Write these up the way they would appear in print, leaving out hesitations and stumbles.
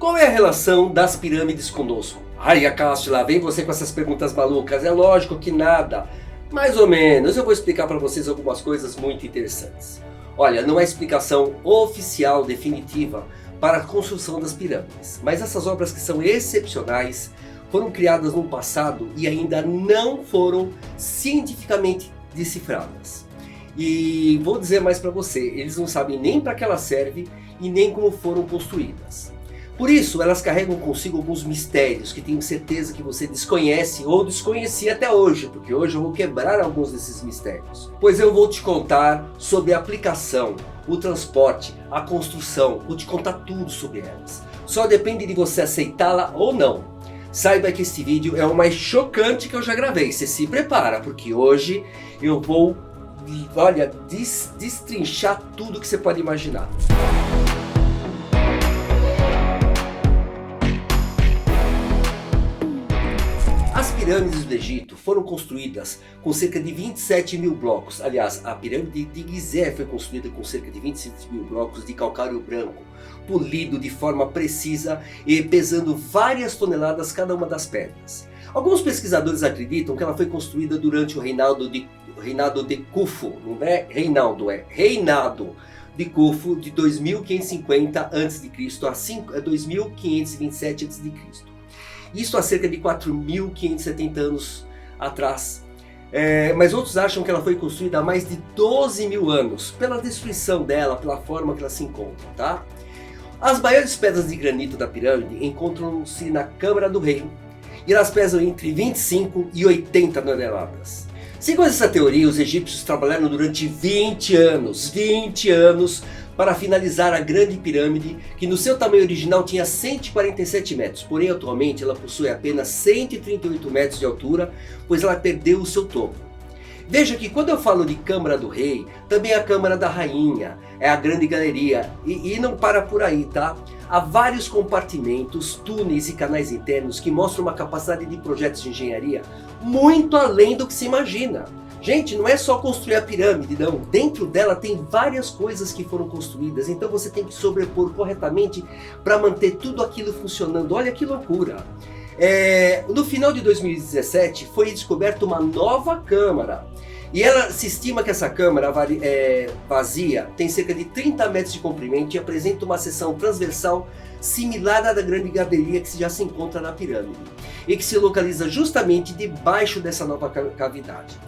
Qual é a relação das pirâmides conosco? Ai, Acácio, lá vem você com essas perguntas malucas. É lógico que nada. Mais ou menos, eu vou explicar para vocês algumas coisas muito interessantes. Olha, não há explicação oficial definitiva para a construção das pirâmides, mas essas obras que são excepcionais foram criadas no passado e ainda não foram cientificamente decifradas. E vou dizer mais para você, eles não sabem nem para que ela serve e nem como foram construídas. Por isso, elas carregam consigo alguns mistérios que tenho certeza que você desconhece ou desconhecia até hoje, porque hoje eu vou quebrar alguns desses mistérios. Pois eu vou te contar sobre a aplicação, o transporte, a construção, vou te contar tudo sobre elas. Só depende de você aceitá-la ou não. Saiba que este vídeo é o mais chocante que eu já gravei, você se prepara, porque hoje eu vou, olha, destrinchar tudo que você pode imaginar. As pirâmides do Egito foram construídas com cerca de 27 mil blocos. Aliás, a pirâmide de Gizé foi construída com cerca de 27 mil blocos de calcário branco, polido de forma precisa e pesando várias toneladas cada uma das pedras. Alguns pesquisadores acreditam que ela foi construída durante o reinado de Khufu, não é Reinaldo, é reinado de Khufu de 2550 a.C. a 2527 a.C. Isso há cerca de 4.570 anos atrás. Mas outros acham que ela foi construída há mais de 12 mil anos, pela destruição dela, pela forma que ela se encontra, tá? As maiores pedras de granito da pirâmide encontram-se na Câmara do Rei, e elas pesam entre 25 e 80 toneladas. Segundo essa teoria, os egípcios trabalharam durante 20 anos para finalizar a Grande Pirâmide, que no seu tamanho original tinha 147 metros, porém atualmente ela possui apenas 138 metros de altura, pois ela perdeu o seu topo. Veja que quando eu falo de Câmara do Rei, também é a Câmara da Rainha, é a Grande Galeria, e não para por aí, tá? Há vários compartimentos, túneis e canais internos que mostram uma capacidade de projetos de engenharia muito além do que se imagina. Gente, não é só construir a pirâmide, não. Dentro dela tem várias coisas que foram construídas, então você tem que sobrepor corretamente para manter tudo aquilo funcionando. Olha que loucura! No final de 2017 foi descoberta uma nova câmara. E se estima que essa câmara vazia tem cerca de 30 metros de comprimento e apresenta uma seção transversal similar à da Grande Galeria que já se encontra na pirâmide e que se localiza justamente debaixo dessa nova cavidade.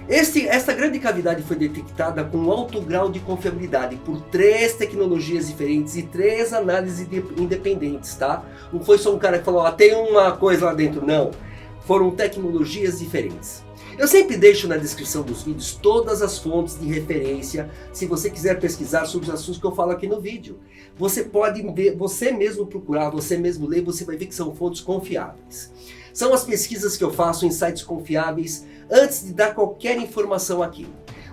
Esta grande cavidade foi detectada com alto grau de confiabilidade por 3 tecnologias diferentes e 3 análises independentes, tá? Não foi só um cara que falou, tem uma coisa lá dentro, não. Foram tecnologias diferentes. Eu sempre deixo na descrição dos vídeos todas as fontes de referência, se você quiser pesquisar sobre os assuntos que eu falo aqui no vídeo. Você pode ver, você mesmo procurar, você mesmo ler, você vai ver que são fontes confiáveis. São as pesquisas que eu faço em sites confiáveis antes de dar qualquer informação aqui.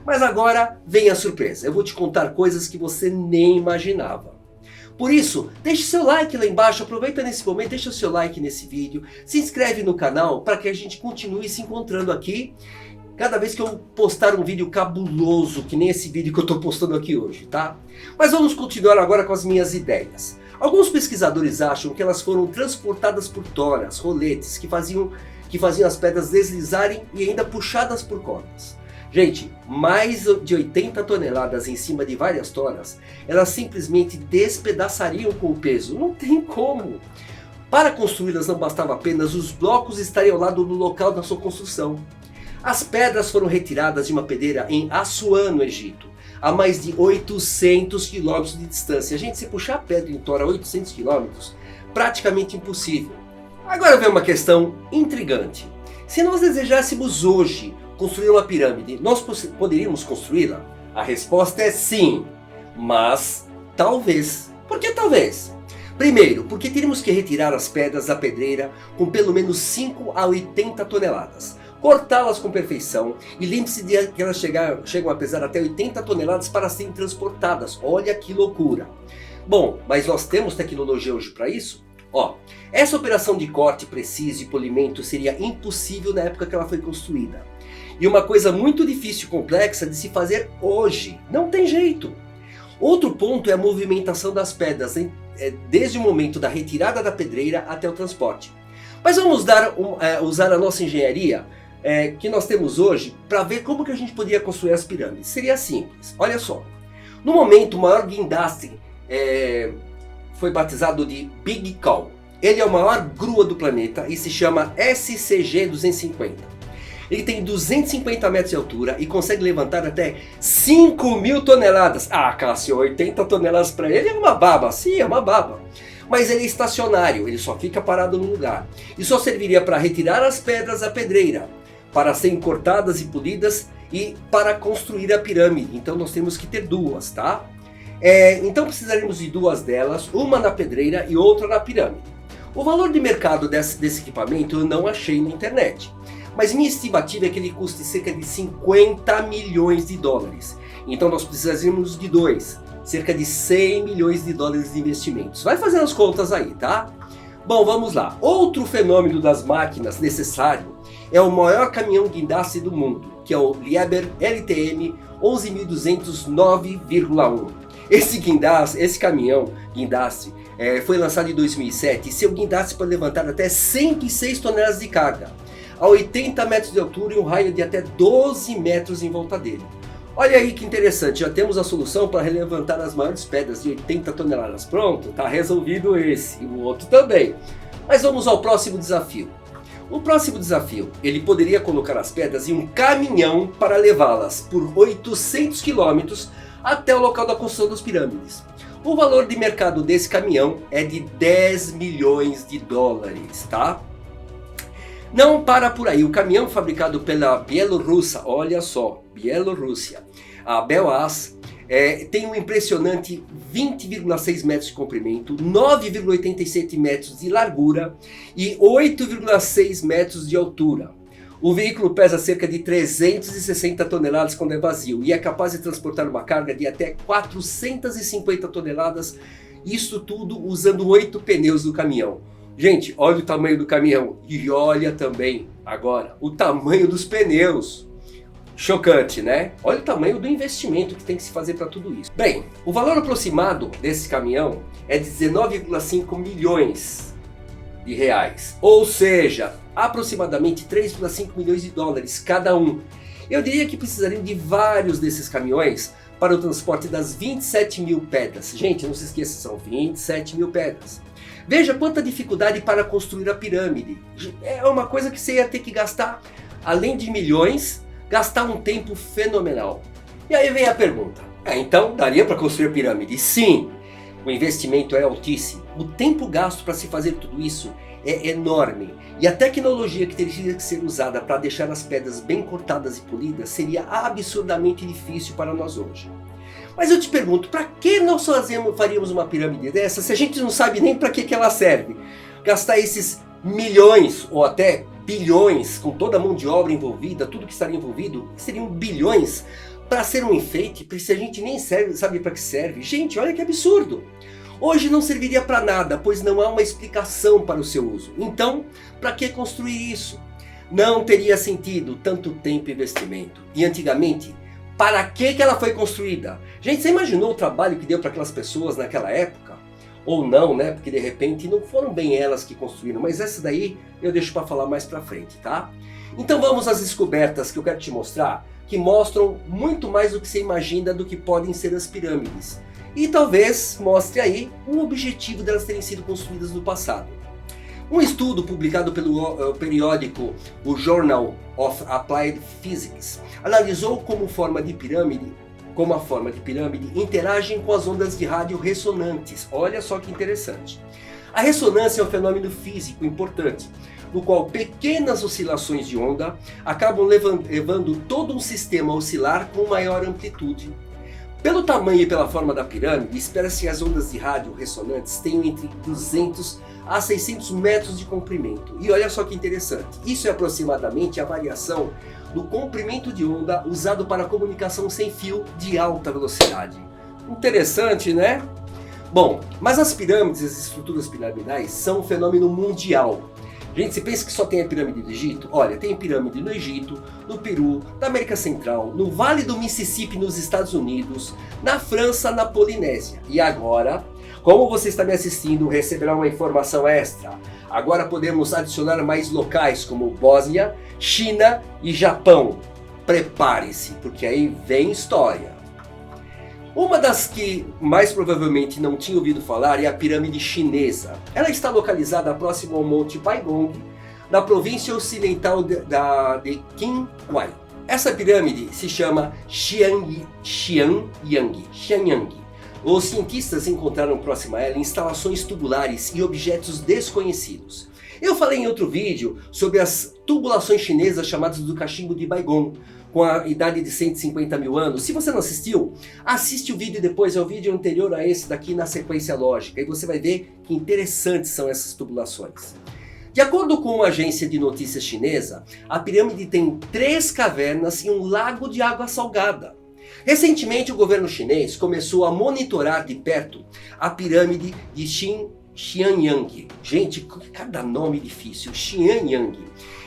Mas agora vem a surpresa, eu vou te contar coisas que você nem imaginava. Por isso, deixe seu like lá embaixo, aproveita nesse momento, deixa o seu like nesse vídeo, se inscreve no canal para que a gente continue se encontrando aqui cada vez que eu postar um vídeo cabuloso, que nem esse vídeo que eu estou postando aqui hoje, tá? Mas vamos continuar agora com as minhas ideias. Alguns pesquisadores acham que elas foram transportadas por toras, roletes, que faziam as pedras deslizarem e ainda puxadas por cordas. Gente, mais de 80 toneladas em cima de várias toras, elas simplesmente despedaçariam com o peso, não tem como. Para construí-las não bastava apenas os blocos estarem ao lado do local da sua construção. As pedras foram retiradas de uma pedreira em Assuã, no Egito, a mais de 800 quilômetros de distância. Gente, se puxar a pedra em tora a 800 quilômetros, praticamente impossível. Agora vem uma questão intrigante. Se nós desejássemos hoje construir uma pirâmide, nós poderíamos construí-la? A resposta é sim, mas talvez. Por que talvez? Primeiro, porque teríamos que retirar as pedras da pedreira com pelo menos 5 a 80 toneladas. Cortá-las com perfeição e lembre-se de que elas chegam a pesar até 80 toneladas para serem transportadas. Olha que loucura! Bom, mas nós temos tecnologia hoje para isso? Essa operação de corte preciso e polimento seria impossível na época que ela foi construída. E uma coisa muito difícil e complexa de se fazer hoje. Não tem jeito. Outro ponto é a movimentação das pedras. desde o momento da retirada da pedreira até o transporte. Mas vamos usar a nossa engenharia que nós temos hoje para ver como que a gente poderia construir as pirâmides. Seria simples, olha só. No momento, o maior guindaste foi batizado de Big Cow. Ele é a maior grua do planeta e se chama SCG-250. Ele tem 250 metros de altura e consegue levantar até 5.000 toneladas. Ah, Cássio, 80 toneladas para ele é uma baba. Sim, é uma baba. Mas ele é estacionário, ele só fica parado no lugar. E só serviria para retirar as pedras da pedreira, para serem cortadas e polidas e para construir a pirâmide. Então nós temos que ter duas, tá? Então precisaríamos de duas delas, uma na pedreira e outra na pirâmide. O valor de mercado desse equipamento eu não achei na internet, mas minha estimativa é que ele custe cerca de 50 milhões de dólares. Então nós precisaríamos de dois, cerca de 100 milhões de dólares de investimentos. Vai fazendo as contas aí, tá? Bom, vamos lá. Outro fenômeno das máquinas necessário é o maior caminhão guindaste do mundo, que é o Liebherr LTM 11.209,1. Esse caminhão guindaste foi lançado em 2007 e seu guindaste pode levantar até 106 toneladas de carga, a 80 metros de altura e um raio de até 12 metros em volta dele. Olha aí que interessante, já temos a solução para levantar as maiores pedras de 80 toneladas. Pronto, está resolvido esse, e o outro também. Mas vamos ao próximo desafio. O próximo desafio, ele poderia colocar as pedras em um caminhão para levá-las por 800 quilômetros até o local da construção das pirâmides. O valor de mercado desse caminhão é de 10 milhões de dólares, tá? Não para por aí, o caminhão fabricado pela Bielorrússia, olha só, Bielorrússia, a BelAZ, tem um impressionante 20,6 metros de comprimento, 9,87 metros de largura e 8,6 metros de altura. O veículo pesa cerca de 360 toneladas quando é vazio e é capaz de transportar uma carga de até 450 toneladas, isso tudo usando 8 pneus do caminhão. Gente, olha o tamanho do caminhão e olha também, agora, o tamanho dos pneus. Chocante, né? Olha o tamanho do investimento que tem que se fazer para tudo isso. Bem, o valor aproximado desse caminhão é de 19,5 milhões de reais. Ou seja, aproximadamente 3,5 milhões de dólares cada um. Eu diria que precisariam de vários desses caminhões para o transporte das 27 mil pedras. Gente, não se esqueça, são 27 mil pedras. Veja quanta dificuldade para construir a pirâmide. É uma coisa que você ia ter que gastar, além de milhões, gastar um tempo fenomenal. E aí vem a pergunta, então daria para construir a pirâmide? Sim, o investimento é altíssimo. O tempo gasto para se fazer tudo isso é enorme. E a tecnologia que teria que ser usada para deixar as pedras bem cortadas e polidas seria absurdamente difícil para nós hoje. Mas eu te pergunto, para que nós faríamos uma pirâmide dessa se a gente não sabe nem para que ela serve? Gastar esses milhões ou até bilhões, com toda a mão de obra envolvida, tudo que estaria envolvido, seriam bilhões para ser um enfeite, se a gente nem sabe para que serve. Gente, olha que absurdo! Hoje não serviria para nada, pois não há uma explicação para o seu uso. Então, para que construir isso? Não teria sentido tanto tempo e investimento. E antigamente, para que ela foi construída? Gente, você imaginou o trabalho que deu para aquelas pessoas naquela época? Ou não, né? Porque de repente não foram bem elas que construíram, mas essa daí eu deixo para falar mais para frente, tá? Então vamos às descobertas que eu quero te mostrar, que mostram muito mais do que você imagina do que podem ser as pirâmides. E talvez mostre aí um objetivo delas terem sido construídas no passado. Um estudo publicado pelo periódico o Journal of Applied Physics analisou como a forma de pirâmide interage com as ondas de rádio ressonantes. Olha só que interessante. A ressonância é um fenômeno físico importante, no qual pequenas oscilações de onda acabam levando todo um sistema a oscilar com maior amplitude. Pelo tamanho e pela forma da pirâmide, espera-se que as ondas de rádio ressonantes tenham entre 200 a 600 metros de comprimento. E olha só que interessante, isso é aproximadamente a variação do comprimento de onda usado para comunicação sem fio de alta velocidade. Interessante, né? Bom, mas as pirâmides, as estruturas piramidais, são um fenômeno mundial. Gente, você pensa que só tem a pirâmide do Egito? Olha, tem pirâmide no Egito, no Peru, na América Central, no Vale do Mississippi nos Estados Unidos, na França, na Polinésia. E agora, Como você está me assistindo, receberá uma informação extra. Agora podemos adicionar mais locais como Bósnia, China e Japão. Prepare-se, porque aí vem história. Uma das que mais provavelmente não tinha ouvido falar é a pirâmide chinesa. Ela está localizada próximo ao Monte Baigong, na província ocidental de Qinghai. Essa pirâmide se chama Xianyang. Os cientistas encontraram próximo a ela instalações tubulares e objetos desconhecidos. Eu falei em outro vídeo sobre as tubulações chinesas chamadas do cachimbo de Baigong, com a idade de 150 mil anos. Se você não assistiu, assiste o vídeo depois, é o vídeo anterior a esse daqui na sequência lógica, e você vai ver que interessantes são essas tubulações. De acordo com uma agência de notícias chinesa, a pirâmide tem 3 cavernas e um lago de água salgada. Recentemente o governo chinês começou a monitorar de perto a pirâmide de Xianyang. Gente, cada nome difícil, Xianyang.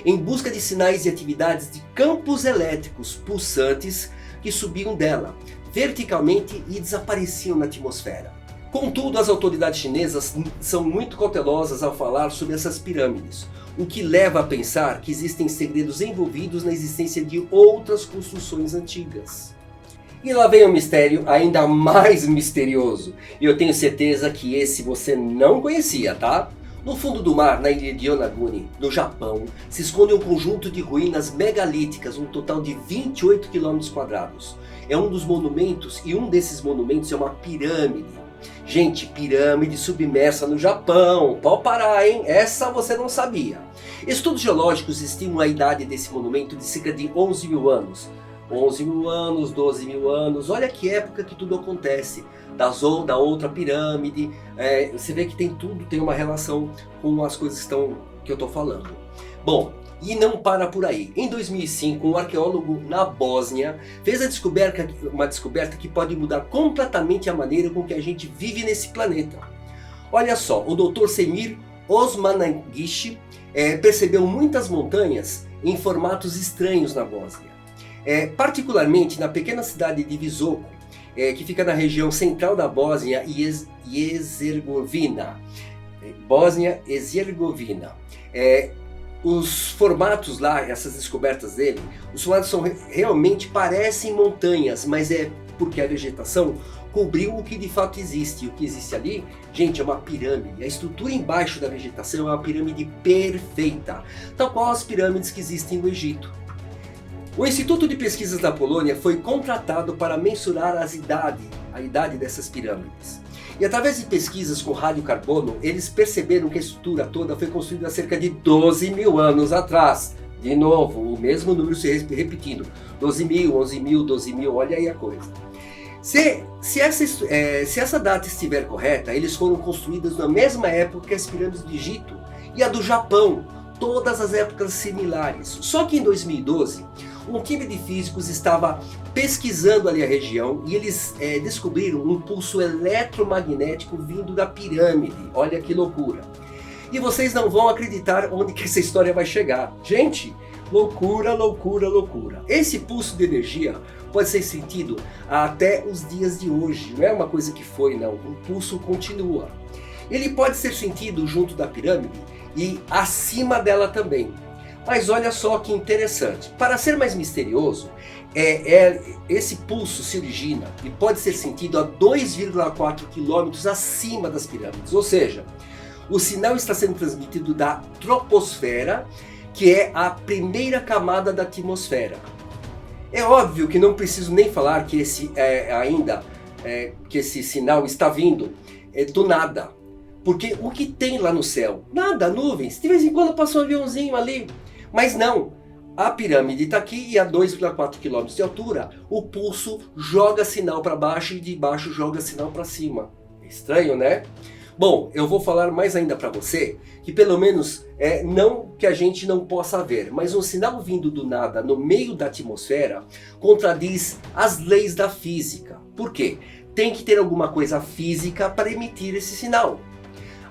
Em busca de sinais e atividades de campos elétricos pulsantes que subiam dela, verticalmente e desapareciam na atmosfera. Contudo, as autoridades chinesas são muito cautelosas ao falar sobre essas pirâmides, o que leva a pensar que existem segredos envolvidos na existência de outras construções antigas. E lá vem um mistério ainda mais misterioso, e eu tenho certeza que esse você não conhecia, tá? No fundo do mar, na ilha de Yonaguni, no Japão, se esconde um conjunto de ruínas megalíticas, um total de 28 km². É um dos monumentos, e um desses monumentos é uma pirâmide. Gente, pirâmide submersa no Japão, pode parar, hein? Essa você não sabia. Estudos geológicos estimam a idade desse monumento de cerca de 11 mil anos. 11 mil anos, 12 mil anos, olha que época que tudo acontece. Da outra pirâmide, você vê que tem uma relação com as coisas que eu estou falando. Bom, e não para por aí. Em 2005, um arqueólogo na Bósnia fez uma descoberta que pode mudar completamente a maneira com que a gente vive nesse planeta. Olha só, o Dr. Semir Osmanagic percebeu muitas montanhas em formatos estranhos na Bósnia. Particularmente na pequena cidade de Visoko, que fica na região central da Bósnia e Herzegovina. Os formatos lá, essas descobertas dele, os formatos realmente parecem montanhas, mas é porque a vegetação cobriu o que de fato existe. E o que existe ali, gente, é uma pirâmide. A estrutura embaixo da vegetação é uma pirâmide perfeita, tal qual as pirâmides que existem no Egito. O Instituto de Pesquisas da Polônia foi contratado para mensurar a idade dessas pirâmides. E através de pesquisas com radiocarbono, eles perceberam que a estrutura toda foi construída há cerca de 12 mil anos atrás. De novo, o mesmo número se repetindo. 12 mil, 11 mil, 12 mil, olha aí a coisa. Se essa data estiver correta, eles foram construídos na mesma época que as pirâmides do Egito e a do Japão. Todas as épocas similares. Só que em 2012, um time de físicos estava pesquisando ali a região e eles descobriram um pulso eletromagnético vindo da pirâmide. Olha que loucura. E vocês não vão acreditar onde que essa história vai chegar. Gente, loucura, loucura, loucura. Esse pulso de energia pode ser sentido até os dias de hoje. Não é uma coisa que foi, não. O pulso continua. Ele pode ser sentido junto da pirâmide e acima dela também. Mas olha só que interessante. Para ser mais misterioso, esse pulso se origina e pode ser sentido a 2,4 km acima das pirâmides. Ou seja, o sinal está sendo transmitido da troposfera, que é a primeira camada da atmosfera. É óbvio que não preciso nem falar que que esse sinal está vindo do nada. Porque o que tem lá no céu? Nada, nuvens. De vez em quando passa um aviãozinho ali. Mas não, a pirâmide está aqui e a 2,4 km de altura, o pulso joga sinal para baixo e de baixo joga sinal para cima. Estranho, né? Bom, eu vou falar mais ainda para você, que pelo menos, não que a gente não possa ver, mas um sinal vindo do nada no meio da atmosfera contradiz as leis da física. Por quê? Tem que ter alguma coisa física para emitir esse sinal.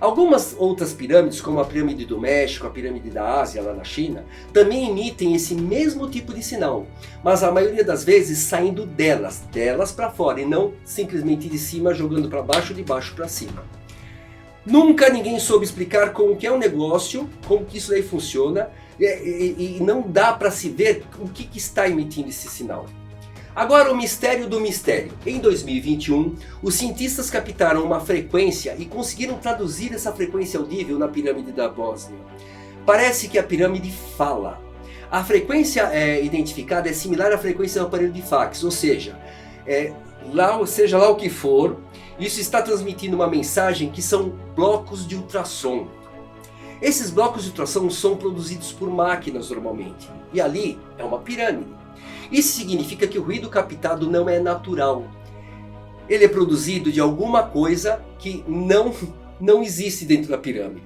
Algumas outras pirâmides, como a pirâmide do México, a pirâmide da Ásia, lá na China, também emitem esse mesmo tipo de sinal, mas a maioria das vezes saindo delas para fora e não simplesmente de cima jogando para baixo, de baixo para cima. Nunca ninguém soube explicar como que é um negócio, como que isso daí funciona, e não dá para se ver o que está emitindo esse sinal. Agora o mistério do mistério. Em 2021, os cientistas captaram uma frequência e conseguiram traduzir essa frequência audível na pirâmide da Bósnia. Parece que a pirâmide fala. A frequência identificada é similar à frequência do aparelho de fax, ou seja, seja lá o que for, isso está transmitindo uma mensagem que são blocos de ultrassom. Esses blocos de ultrassom são produzidos por máquinas normalmente, e ali é uma pirâmide. Isso significa que o ruído captado não é natural. Ele é produzido de alguma coisa que não existe dentro da pirâmide.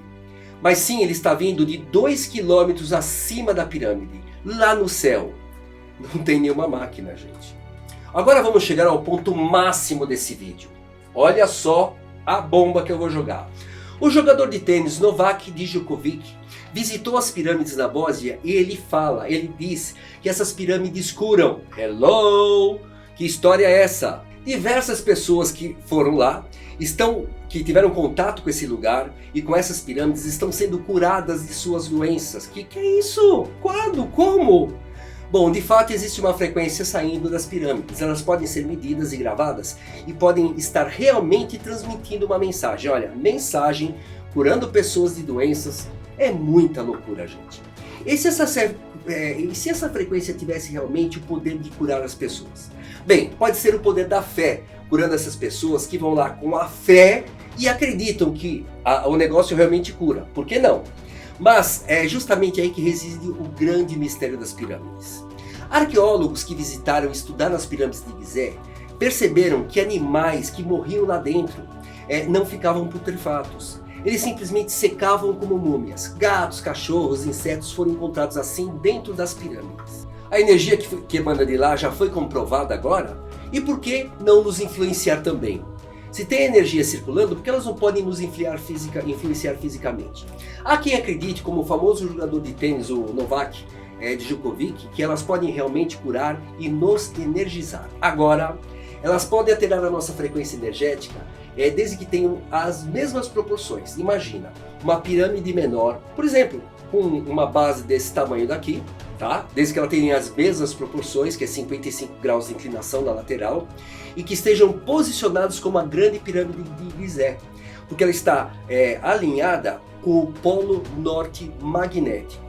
Mas sim, ele está vindo de 2 km acima da pirâmide, lá no céu. Não tem nenhuma máquina, gente. Agora vamos chegar ao ponto máximo desse vídeo. Olha só a bomba que eu vou jogar. O jogador de tênis Novak Djokovic visitou as pirâmides na Bósnia e ele diz que essas pirâmides curam. Hello! Que história é essa? Diversas pessoas que foram lá, que tiveram contato com esse lugar e com essas pirâmides estão sendo curadas de suas doenças. Que é isso? Quando? Como? Bom, de fato existe uma frequência saindo das pirâmides. Elas podem ser medidas e gravadas e podem estar realmente transmitindo uma mensagem. Olha, mensagem curando pessoas de doenças é muita loucura, gente. E se essa frequência tivesse realmente o poder de curar as pessoas? Bem, pode ser o poder da fé, curando essas pessoas que vão lá com a fé e acreditam que o negócio realmente cura. Por que não? Mas é justamente aí que reside o grande mistério das pirâmides. Arqueólogos que visitaram e estudaram as pirâmides de Gizé perceberam que animais que morriam lá dentro não ficavam putrefatos. Eles simplesmente secavam como múmias. Gatos, cachorros, insetos foram encontrados assim dentro das pirâmides. A energia que emana de lá já foi comprovada agora? E por que não nos influenciar também? Se tem energia circulando, por que elas não podem nos influenciar fisicamente? Há quem acredite, como o famoso jogador de tênis, o Novak Djokovic, que elas podem realmente curar e nos energizar. Agora, elas podem alterar a nossa frequência energética desde que tenham as mesmas proporções. Imagina, uma pirâmide menor, por exemplo, com uma base desse tamanho daqui, tá? Desde que ela tenha as mesmas proporções, que é 55 graus de inclinação na lateral, e que estejam posicionados como a grande pirâmide de Gizé, porque ela está alinhada com o polo norte magnético.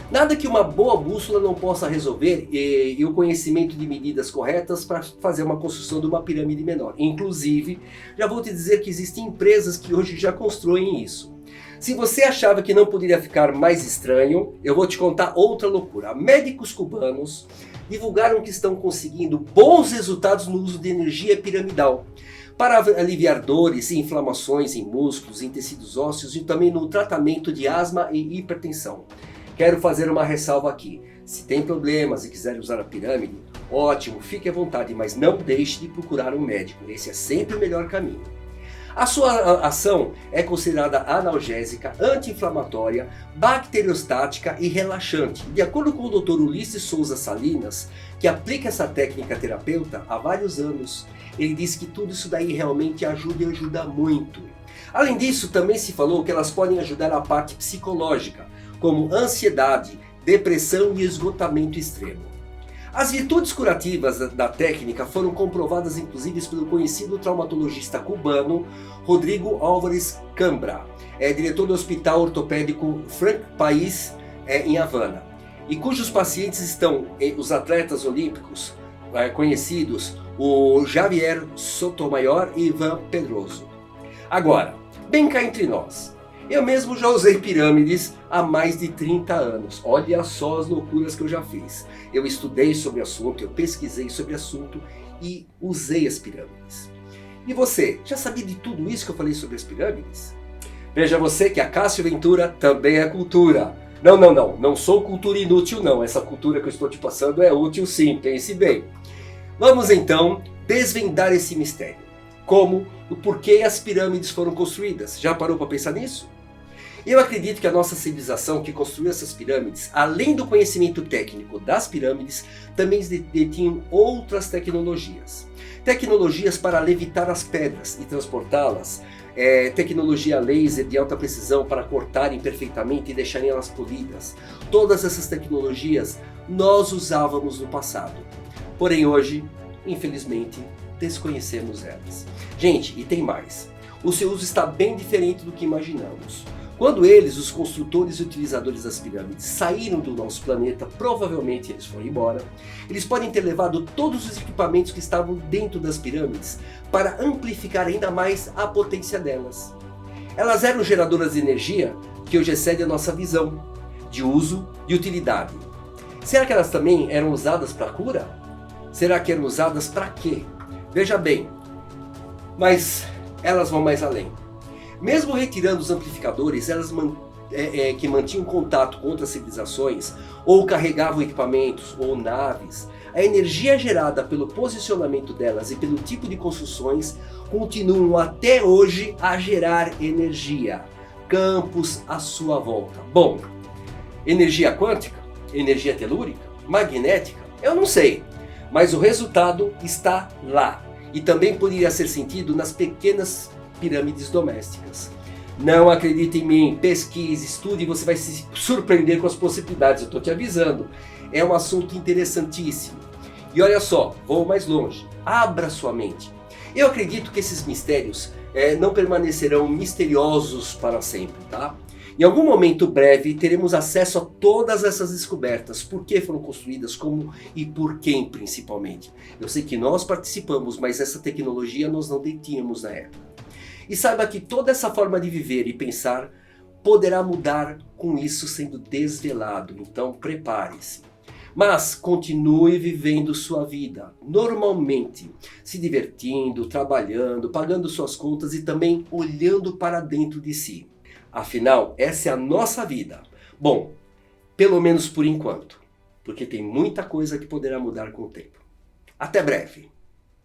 Nada que uma boa bússola não possa resolver e o conhecimento de medidas corretas para fazer uma construção de uma pirâmide menor. Inclusive, já vou te dizer que existem empresas que hoje já constroem isso. Se você achava que não poderia ficar mais estranho, eu vou te contar outra loucura. Médicos cubanos divulgaram que estão conseguindo bons resultados no uso de energia piramidal para aliviar dores e inflamações em músculos, em tecidos ósseos e também no tratamento de asma e hipertensão. Quero fazer uma ressalva aqui. Se tem problemas e quiser usar a pirâmide, ótimo, fique à vontade, mas não deixe de procurar um médico. Esse é sempre o melhor caminho. A sua ação é considerada analgésica, anti-inflamatória, bacteriostática e relaxante. De acordo com o Dr. Ulisses Souza Salinas, que aplica essa técnica terapeuta há vários anos, ele diz que tudo isso daí realmente ajuda e ajuda muito. Além disso, também se falou que elas podem ajudar a parte psicológica, como ansiedade, depressão e esgotamento extremo. As virtudes curativas da técnica foram comprovadas inclusive pelo conhecido traumatologista cubano Rodrigo Álvares Cambra, diretor do Hospital Ortopédico Frank País em Havana, e cujos pacientes estão os atletas olímpicos conhecidos, o Javier Sotomayor e Ivan Pedroso. Agora, bem cá entre nós, eu mesmo já usei pirâmides há mais de 30 anos. Olha só as loucuras que eu já fiz. Eu estudei sobre o assunto, eu pesquisei sobre o assunto e usei as pirâmides. E você, já sabia de tudo isso que eu falei sobre as pirâmides? Veja você que a Cássio Ventura também é cultura. Não sou cultura inútil não. Essa cultura que eu estou te passando é útil sim, pense bem. Vamos então desvendar esse mistério. como o porquê as pirâmides foram construídas. Já parou para pensar nisso? Eu acredito que a nossa civilização que construiu essas pirâmides, além do conhecimento técnico das pirâmides, também detinham outras tecnologias. Tecnologias para levitar as pedras e transportá-las, tecnologia laser de alta precisão para cortarem perfeitamente e deixarem elas polidas. Todas essas tecnologias nós usávamos no passado. Porém hoje, infelizmente, desconhecemos elas. Gente, e tem mais. O seu uso está bem diferente do que imaginamos. Quando eles, os construtores e utilizadores das pirâmides, saíram do nosso planeta, provavelmente eles foram embora, eles podem ter levado todos os equipamentos que estavam dentro das pirâmides para amplificar ainda mais a potência delas. Elas eram geradoras de energia que hoje excede a nossa visão de uso e utilidade. Será que elas também eram usadas para cura? Será que eram usadas para quê? Veja bem, mas elas vão mais além. Mesmo retirando os amplificadores, elas que mantinham contato com outras civilizações, ou carregavam equipamentos ou naves, a energia gerada pelo posicionamento delas e pelo tipo de construções continuam até hoje a gerar energia, campos à sua volta. Bom, energia quântica? Energia telúrica? Magnética? Eu não sei, mas o resultado está lá e também poderia ser sentido nas pequenas pirâmides domésticas. Não acredite em mim, pesquise, estude e você vai se surpreender com as possibilidades, eu estou te avisando. É um assunto interessantíssimo. E olha só, vou mais longe, abra sua mente. Eu acredito que esses mistérios não permanecerão misteriosos para sempre, tá? Em algum momento breve teremos acesso a todas essas descobertas, por que foram construídas, como e por quem principalmente. Eu sei que nós participamos, mas essa tecnologia nós não detínhamos na época. E saiba que toda essa forma de viver e pensar poderá mudar com isso sendo desvelado, então prepare-se. Mas continue vivendo sua vida normalmente, se divertindo, trabalhando, pagando suas contas e também olhando para dentro de si. Afinal, essa é a nossa vida. Bom, pelo menos por enquanto, porque tem muita coisa que poderá mudar com o tempo. Até breve!